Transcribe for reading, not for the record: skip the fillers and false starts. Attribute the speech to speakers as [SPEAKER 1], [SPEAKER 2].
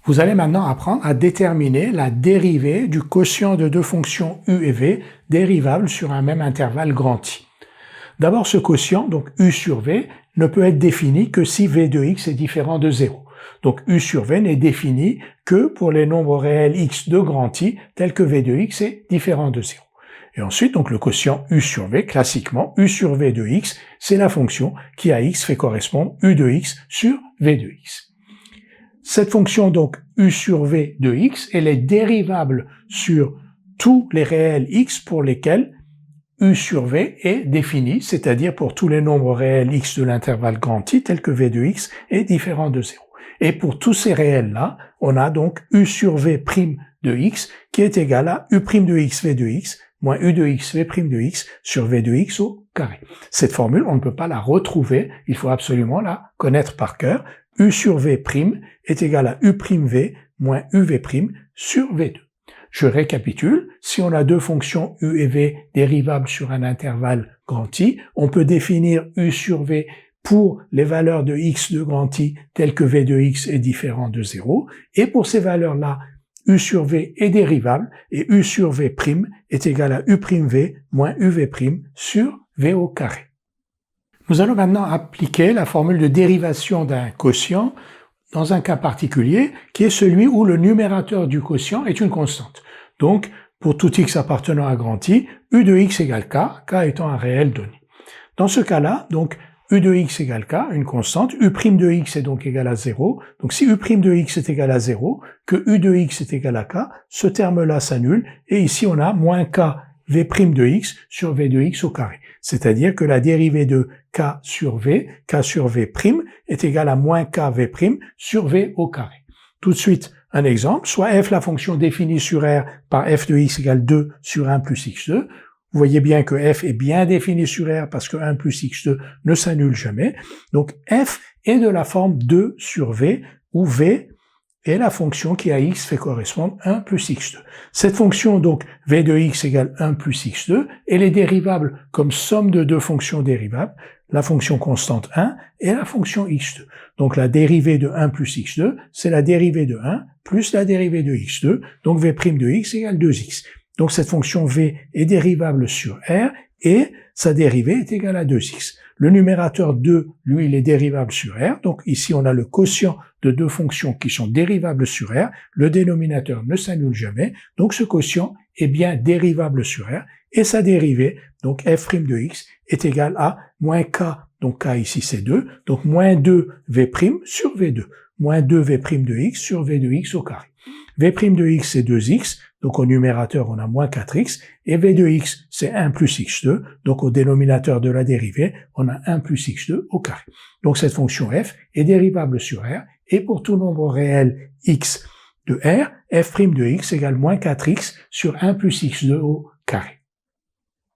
[SPEAKER 1] Vous allez maintenant apprendre à déterminer la dérivée du quotient de deux fonctions u et v dérivables sur un même intervalle grand I. D'abord, ce quotient, donc u sur v, ne peut être défini que si v de x est différent de 0. Donc u sur v n'est défini que pour les nombres réels x de grand I tels que v de x est différent de 0. Et ensuite, donc le quotient u sur v, classiquement, u sur v de x, c'est la fonction qui à x fait correspondre u de x sur v de x. Cette fonction, donc, u sur v de x, elle est dérivable sur tous les réels x pour lesquels u sur v est défini, c'est-à-dire pour tous les nombres réels x de l'intervalle grand I, tels que v de x est différent de 0. Et pour tous ces réels-là, on a donc u sur v' de x qui est égal à u' de x v de x moins u de x v' de x sur v de x au carré. Cette formule, on ne peut pas la retrouver, il faut absolument la connaître par cœur. U sur v' est égal à u'v moins uv' sur v2. Je récapitule, si on a deux fonctions u et v dérivables sur un intervalle grand I, on peut définir u sur v pour les valeurs de x de grand I telles que v de x est différent de 0, et pour ces valeurs-là, u sur v est dérivable, et u sur v' est égal à u'v moins uv' sur v au carré. Nous allons maintenant appliquer la formule de dérivation d'un quotient dans un cas particulier qui est celui où le numérateur du quotient est une constante. Donc, pour tout x appartenant à grand I, u de x égale k, k étant un réel donné. Dans ce cas-là, donc, u de x égale k, une constante, u' de x est donc égal à 0. Donc, si u' de x est égal à 0, que u de x est égal à k, ce terme-là s'annule, et ici on a moins k v' de x sur v de x au carré. C'est-à-dire que la dérivée de k sur v est égale à moins k v' sur v au carré. Tout de suite, un exemple, soit f la fonction définie sur R par f de x égale 2 sur 1 plus x2. Vous voyez bien que f est bien défini sur R parce que 1 plus x2 ne s'annule jamais. Donc f est de la forme 2 sur v, où v est la fonction qui à x fait correspondre 1 plus x2. Cette fonction, donc, v de x égale 1 plus x2, elle est dérivable comme somme de deux fonctions dérivables, la fonction constante 1 et la fonction x2. Donc la dérivée de 1 plus x2, c'est la dérivée de 1 plus la dérivée de x2, donc v' de x égale 2x. Donc cette fonction v est dérivable sur R et sa dérivée est égale à 2x. Le numérateur 2, lui, il est dérivable sur R, donc ici on a le quotient de deux fonctions qui sont dérivables sur R, le dénominateur ne s'annule jamais, donc ce quotient est bien dérivable sur R, et sa dérivée, donc f' de x, est égale à moins k, donc k ici c'est 2, donc moins 2v' sur v2, moins 2v' de x sur v de x au carré. v' de x c'est 2x, donc au numérateur on a moins 4x, et v de x c'est 1 plus x2, donc au dénominateur de la dérivée on a 1 plus x2 au carré. Donc cette fonction f est dérivable sur R, et pour tout nombre réel x de R, f' de x égale moins 4x sur 1 plus x2 au carré.